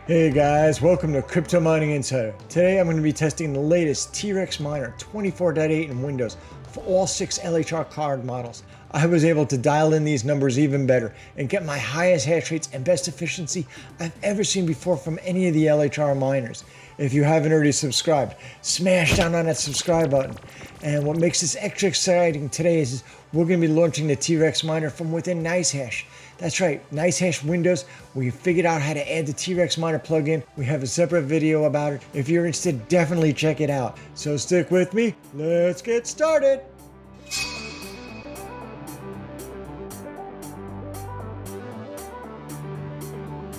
Hey guys, welcome to Crypto Mining Insider. Today I'm going to be testing the latest TREXMINER 24.8 in Windows for all 6 LHR card models. I was able to dial in these numbers even better and get my highest hash rates and best efficiency I've ever seen before from any of the LHR miners. If you haven't already subscribed, smash down on that subscribe button. And what makes this extra exciting today is we're going to be launching the TREXMINER from within Nicehash. That's right, Nicehash Windows. We figured out how to add the TREXMINER plugin. We have a separate video about it. If you're interested, definitely check it out. So stick with me. Let's get started.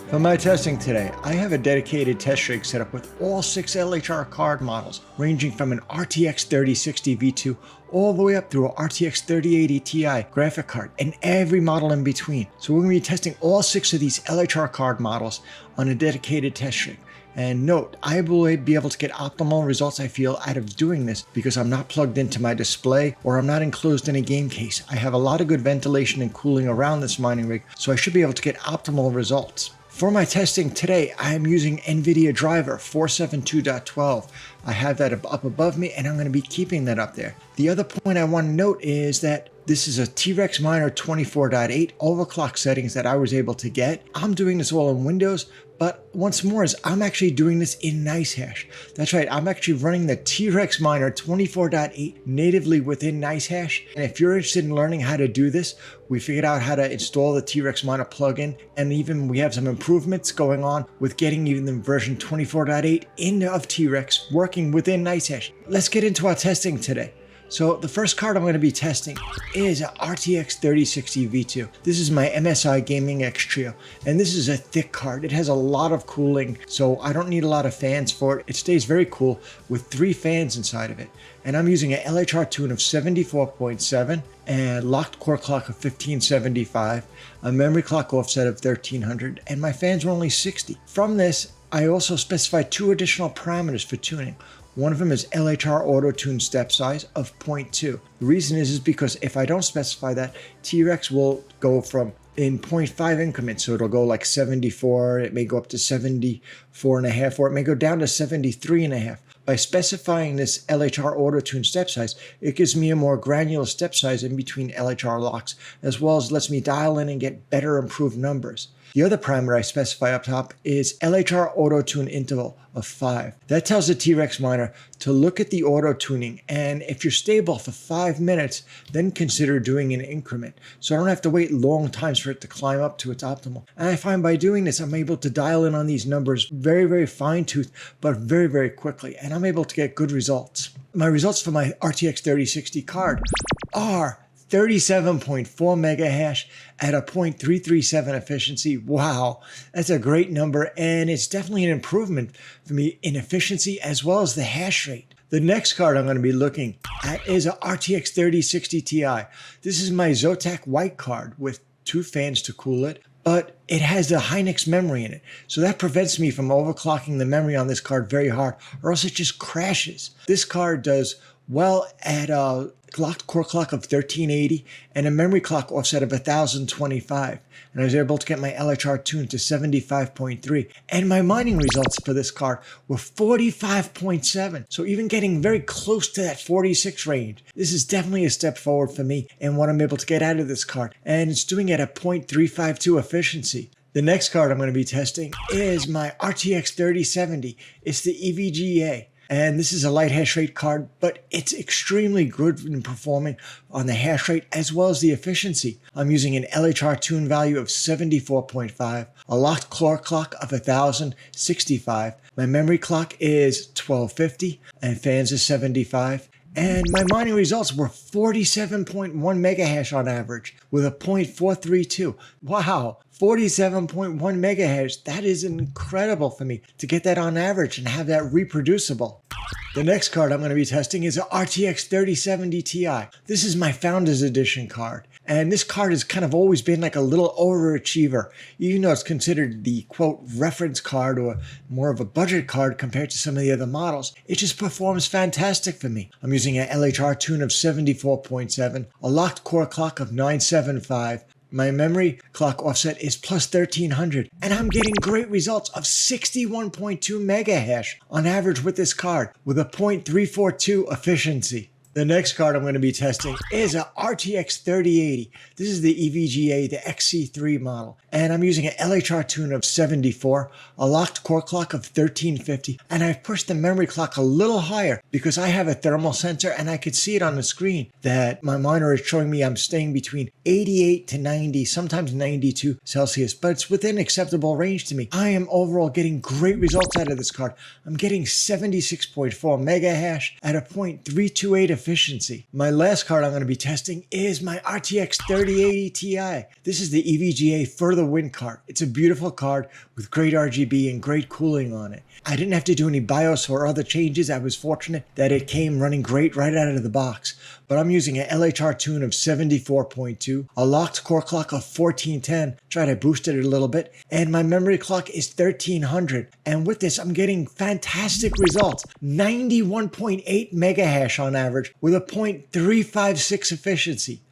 For my testing today, I have a dedicated test rig set up with all 6 LHR card models, ranging from an RTX 3060 V2 all the way up through a RTX 3080 Ti graphic card and every model in between. So we're going to be testing all 6 of these LHR card models on a dedicated test rig. And note, I will be able to get optimal results I feel out of doing this because I'm not plugged into my display or I'm not enclosed in a game case. I have a lot of good ventilation and cooling around this mining rig, so I should be able to get optimal results. For my testing today, I am using NVIDIA driver 472.12. I have that up above me and I'm going to be keeping that up there. The other point I want to note is that this is a TREXMINER 24.8 overclock settings that I was able to get. I'm doing this all in Windows, but once more is I'm actually doing this in Nicehash. That's right, I'm actually running the TREXMINER 24.8 natively within Nicehash. And if you're interested in learning how to do this, we figured out how to install the TREXMINER plugin, and even we have some improvements going on with getting even the version 24.8 of TREX working within Nicehash. Let's get into our testing today. So the first card I'm going to be testing is a RTX 3060 V2. This is my MSI Gaming X Trio, and this is a thick card. It has a lot of cooling, so I don't need a lot of fans for it. It stays very cool with 3 fans inside of it. And I'm using an LHR tune of 74.7 and locked core clock of 1575, a memory clock offset of 1300, and my fans were only 60. From this, I also specified 2 additional parameters for tuning. One of them is LHR auto tune step size of 0.2. The reason is because if I don't specify that, TREX will go from in 0.5 increments. So it'll go like 74, it may go up to 74.5, or it may go down to 73.5. By specifying this LHR auto tune step size, it gives me a more granular step size in between LHR locks, as well as lets me dial in and get better improved numbers. The other parameter I specify up top is LHR auto tune interval of 5. That tells the TREXMINER to look at the auto tuning, and if you're stable for 5 minutes, then consider doing an increment. So I don't have to wait long times for it to climb up to its optimal. And I find by doing this, I'm able to dial in on these numbers very, very fine-toothed, but very, very quickly, and I'm able to get good results. My results for my RTX 3060 card are 37.4 mega hash at a 0.337 efficiency. Wow, that's a great number, and it's definitely an improvement for me in efficiency as well as the hash rate. The next card I'm going to be looking at is a RTX 3060 Ti. This is my Zotac white card with 2 fans to cool it, but it has the Hynix memory in it. So that prevents me from overclocking the memory on this card very hard, or else it just crashes. This card does well at a locked core clock of 1380 and a memory clock offset of 1025. And I was able to get my LHR tune to 75.3. And my mining results for this card were 45.7. So even getting very close to that 46 range. This is definitely a step forward for me and what I'm able to get out of this card. And it's doing it at 0.352 efficiency. The next card I'm going to be testing is my RTX 3070. It's the EVGA. And this is a light hash rate card, but it's extremely good in performing on the hash rate as well as the efficiency. I'm using an LHR tune value of 74.5, a locked core clock of 1065. My memory clock is 1250 and fans is 75. And my mining results were 47.1 mega hash on average with a 0.432. Wow, 47.1 mega hash. That is incredible for me to get that on average and have that reproducible. The next card I'm going to be testing is a RTX 3070 Ti. This is my Founders Edition card. And this card has kind of always been like a little overachiever, even though it's considered the quote reference card or more of a budget card compared to some of the other models. It just performs fantastic for me. I'm using an LHR tune of 74.7, a locked core clock of 975, My memory clock offset is plus 1300, and I'm getting great results of 61.2 megahash on average with this card with a 0.342 efficiency. The next card I'm going to be testing is a RTX 3080. This is the EVGA, the XC3 model. And I'm using an LHR tune of 74, a locked core clock of 1350, and I've pushed the memory clock a little higher because I have a thermal sensor and I could see it on the screen that my monitor is showing me I'm staying between 88 to 90, sometimes 92 Celsius, but it's within acceptable range to me. I am overall getting great results out of this card. I'm getting 76.4 megahash at a 0.328 efficiency. My last card I'm going to be testing is my RTX 3080 Ti. This is the EVGA For the Win card. It's a beautiful card with great RGB and great cooling on it. I didn't have to do any BIOS or other changes. I was fortunate that it came running great right out of the box. But I'm using an LHR tune of 74.2, a locked core clock of 1410, try to boost it a little bit, and my memory clock is 1300. And with this, I'm getting fantastic results. 91.8 megahash on average with a 0.356 efficiency.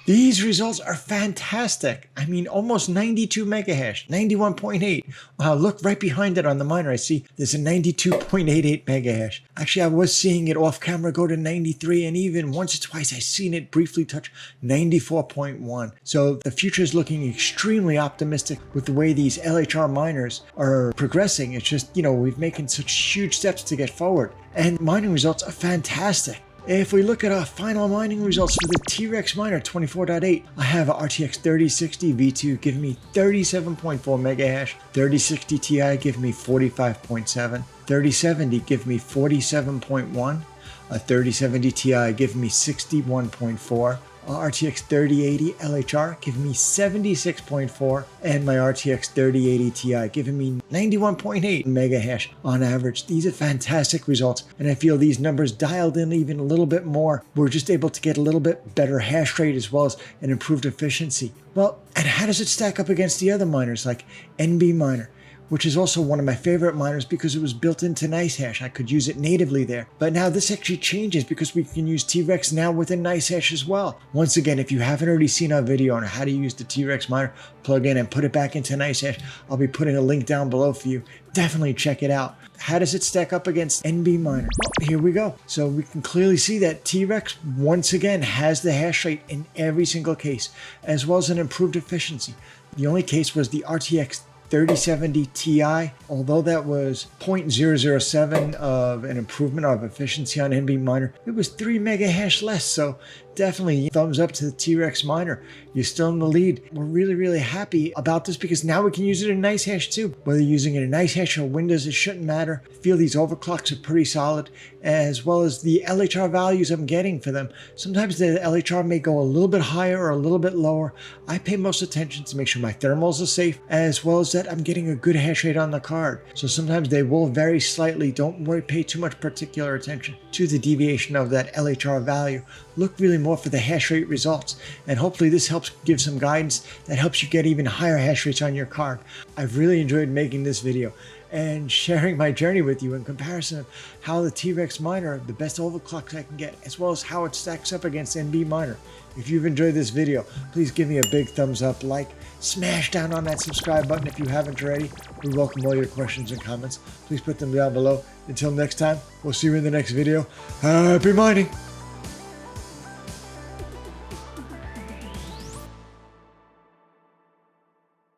These results are fantastic. I mean, almost 92 megahash, 91.8. Wow, look right behind it on the miner. I see there's a 92.88 megahash. Actually, I was seeing it off camera go to 93, and even once or twice I've seen it briefly touch 94.1. So the future is looking extremely optimistic with the way these LHR miners are progressing. It's just, we've making such huge steps to get forward, and mining results are fantastic. If we look at our final mining results for the TREXMINER 24.8, I have a RTX 3060 V2 giving me 37.4 megahash, 3060 Ti give me 45.7, 3070 give me 47.1, a 3070 Ti give me 61.4, RTX 3080 LHR giving me 76.4, and my RTX 3080 Ti giving me 91.8 megahash on average. These are fantastic results, and I feel these numbers dialed in even a little bit more. We're just able to get a little bit better hash rate as well as an improved efficiency. Well, and how does it stack up against the other miners like NBMiner, which is also one of my favorite miners because it was built into Nicehash. I could use it natively there. But now this actually changes because we can use TREX now within Nicehash as well. Once again, if you haven't already seen our video on how to use the TREXMINER plugin and put it back into Nicehash, I'll be putting a link down below for you. Definitely check it out. How does it stack up against NBMiner? Well, here we go. So we can clearly see that TREX once again has the hash rate in every single case, as well as an improved efficiency. The only case was the RTX 3070 Ti, although that was 0.007 of an improvement of efficiency on NBMiner, it was 3 megahash less, so definitely thumbs up to the TREXMINER. You're still in the lead. We're really happy about this because now we can use it in Nicehash too. Whether you're using it in Nicehash or Windows, it shouldn't matter. I feel these overclocks are pretty solid, as well as the LHR values I'm getting for them. Sometimes the LHR may go a little bit higher or a little bit lower. I pay most attention to make sure my thermals are safe, as well as that I'm getting a good hash rate on the card. So sometimes they will vary slightly. Don't worry, pay too much particular attention to the deviation of that LHR value. Look really more for the hash rate results, and hopefully this helps give some guidance that helps you get even higher hash rates on your card. I've really enjoyed making this video and sharing my journey with you in comparison of how the TREXMINER, the best overclocks I can get, as well as how it stacks up against NBMiner. If you've enjoyed this video, please give me a big thumbs up, like, smash down on that subscribe button if you haven't already. We welcome all your questions and comments. Please put them down below. Until next time, we'll see you in the next video. Happy mining!